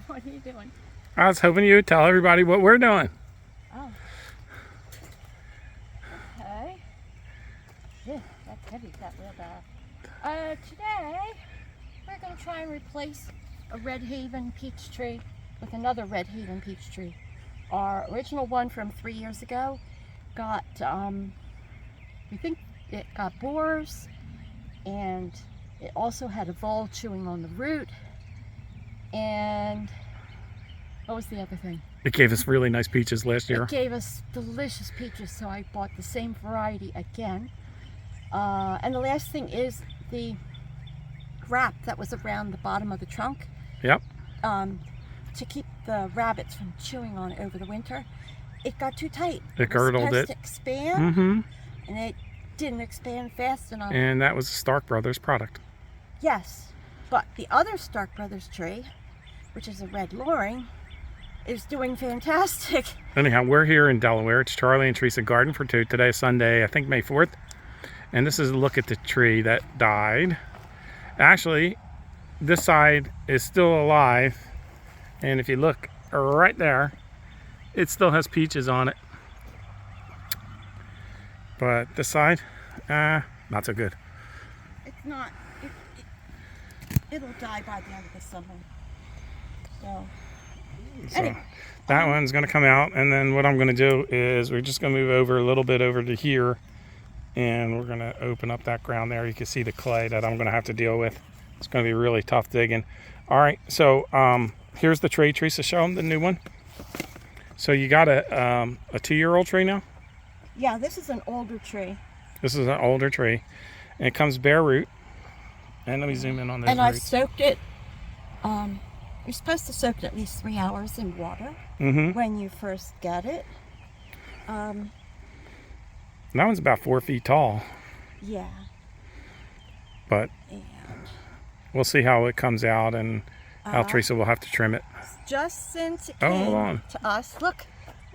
What are you doing? I was hoping you would tell everybody what we're doing. Oh. Okay. Yeah, that's heavy, that wheelbarrow. Today, we're going to try and replace a Red Haven peach tree with another Red Haven peach tree. Our original one from 3 years ago got, we think it got borers, and it also had a vole chewing on the root. And what was the other thing? It gave us really nice peaches last year. It gave us delicious peaches, so I bought the same variety again. And the last thing is the wrap that was around the bottom of the trunk. Yep. To keep the rabbits from chewing on it over the winter. It got too tight. It girdled it. To expand, and it didn't expand fast enough. And that was a Stark Brothers product. Yes, but the other Stark Brothers tree, which is a red loring, is doing fantastic. Anyhow, we're here in Delaware. It's Charlie and Teresa Garden for two. Today is Sunday, I think May 4th. And this is a look at the tree that died. Actually, this side is still alive. And if you look right there, it still has peaches on it. But this side, not so good. It's not, it'll die by the end of the summer. So anyway. That one's going to come out, and then what I'm going to do is we're just going to move over a little bit over to here, and we're going to open up that ground there. You can see the clay that I'm going to have to deal with. It's going to be really tough digging. All right, so here's the tree. Teresa, show them the new one. So you got a 2-year-old tree now? Yeah, this is an older tree. This is an older tree, and it comes bare root. And let me zoom in on those and roots. I've soaked it. You're supposed to soak it at least 3 hours in water when you first get it. That one's about 4 feet tall. Yeah. But we'll see how it comes out and how Teresa will have to trim it. Just since it hold came on. to us, look,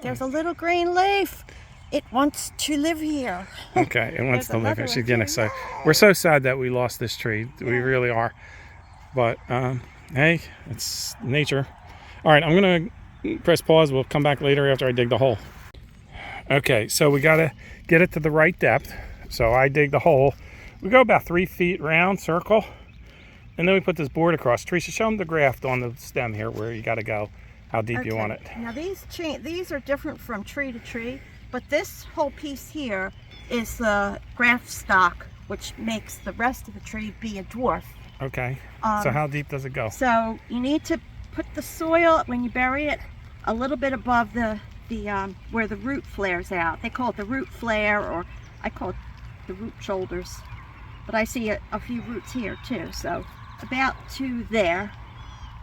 there's a little green leaf. It wants to live here. Okay, it wants to live here. another She's one getting too. excited. We're so sad that we lost this tree. We really are. But hey, it's nature. All right, I'm gonna press pause. We'll come back later after I dig the hole. Okay, so we gotta get it to the right depth. So I dig the hole. We go about 3 feet round circle, and then we put this board across. Teresa, show them the graft on the stem here where you gotta go, how deep you want it. Now these are different from tree to tree, but this whole piece here is the graft stock, which makes the rest of the tree be a dwarf. Okay, so how deep does it go? So you need to put the soil, when you bury it, a little bit above the where the root flares out. They call it the root flare, or I call it the root shoulders. But I see a few roots here too, so about to there,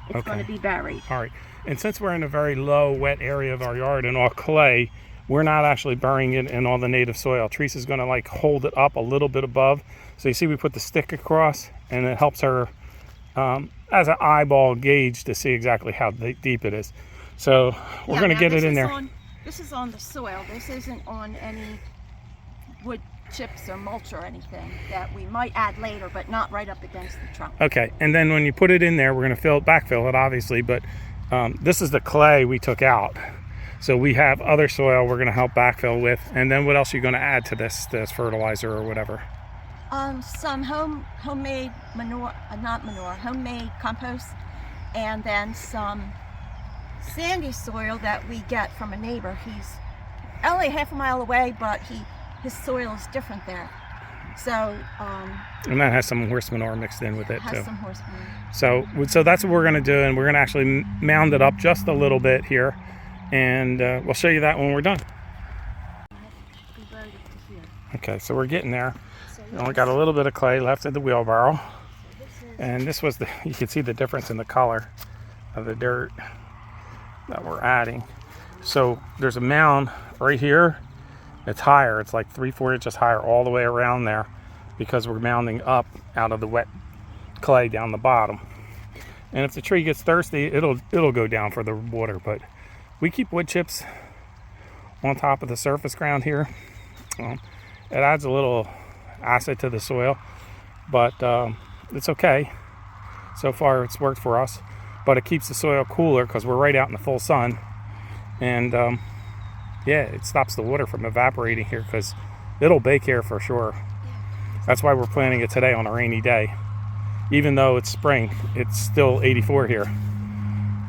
it's going to be buried. All right, and since we're in a very low, wet area of our yard and all clay, we're not actually burying it in all the native soil. Teresa's going to like hold it up a little bit above. So you see we put the stick across, and it helps her as an eyeball gauge to see exactly how deep it is. So we're going to get it in there. This is on the soil. This isn't on any wood chips or mulch or anything that we might add later, but not right up against the trunk. Okay, and then when you put it in there, we're going to backfill it obviously, but this is the clay we took out. So we have other soil we're going to help backfill with. And then what else are you going to add to this fertilizer or whatever? Some homemade manure, homemade compost, and then some sandy soil that we get from a neighbor. He's only half a mile away, but his soil is different there. So and that has some horse manure mixed in with it too. Some horse manure. So that's what we're going to do, and we're going to actually mound it up just a little bit here, and we'll show you that when we're done. Okay, so we're getting there. We only got a little bit of clay left in the wheelbarrow, and this was you can see the difference in the color of the dirt that we're adding. So there's a mound right here. It's higher. It's like 3-4 inches higher all the way around there, because we're mounding up out of the wet clay down the bottom. And if the tree gets thirsty, it'll go down for the water. But we keep wood chips on top of the surface ground here. It adds a little acid to the soil, but it's okay. So far it's worked for us. but it keeps the soil cooler because we're right out in the full sun. And yeah, it stops the water from evaporating here because it'll bake here for sure. That's why we're planting it today on a rainy day. Even though it's spring, it's still 84 here.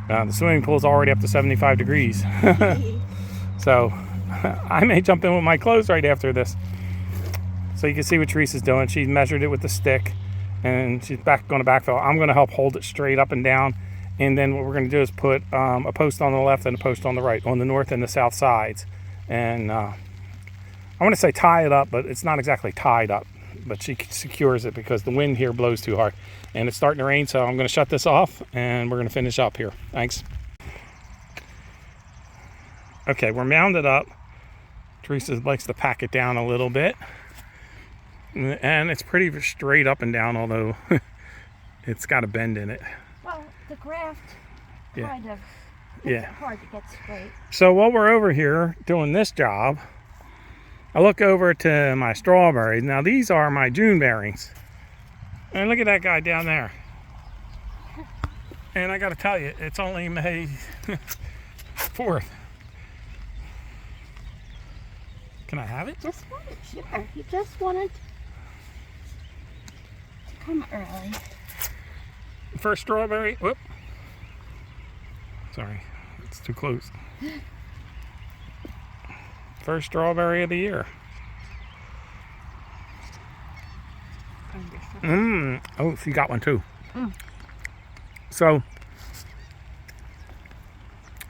The swimming pool's already up to 75 degrees. So I may jump in with my clothes right after this. So you can see what Teresa's doing. She's measured it with the stick and she's going to backfill. I'm going to help hold it straight up and down. And then what we're going to do is put a post on the left and a post on the right, on the north and the south sides. And I want to say tie it up, but it's not exactly tied up. But she secures it because the wind here blows too hard. And it's starting to rain, so I'm going to shut this off and we're going to finish up here. Thanks. Okay, we're mounded up. Teresa likes to pack it down a little bit. And it's pretty straight up and down, although it's got a bend in it. Well, the graft kind of makes it hard to get straight. So while we're over here doing this job, I look over to my strawberries. Now these are my June bearings. And look at that guy down there. And I got to tell you, it's only May 4th. Can I have it? Just wanted, sure. You just wanted to come early. First strawberry. Whoop. Sorry, it's too close. First strawberry of the year. Oh, she got one too. So,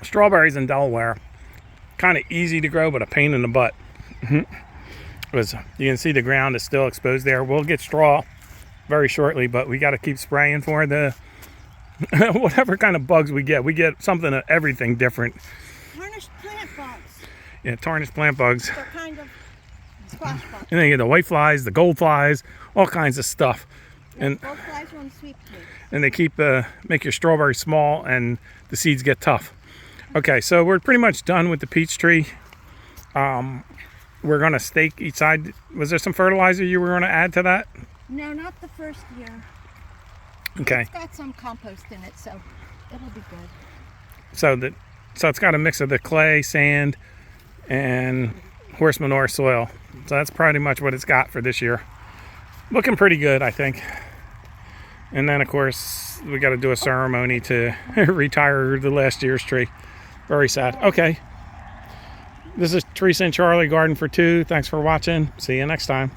strawberries in Delaware, kind of easy to grow, but a pain in the butt. Because you can see the ground is still exposed there. We'll get straw very shortly, but we got to keep spraying for the whatever kind of bugs we get. We get something of everything different. Tarnished plant bugs. Yeah, tarnished plant bugs. They're kind of squash bugs. And then you get the white flies, the gold flies, all kinds of stuff. Yeah, and gold flies are on the sweet pea. And they keep make your strawberry small and the seeds get tough. Okay, so we're pretty much done with the peach tree. We're going to stake each side. Was there some fertilizer you were going to add to that? No, not the first year. Okay. It's got some compost in it, so it'll be good. So it's got a mix of the clay, sand, and horse manure soil. So that's pretty much what it's got for this year. Looking pretty good, I think. And then, of course, we got to do a ceremony to retire the last year's tree. Very sad. Okay. This is Teresa and Charlie, Garden for Two. Thanks for watching. See you next time.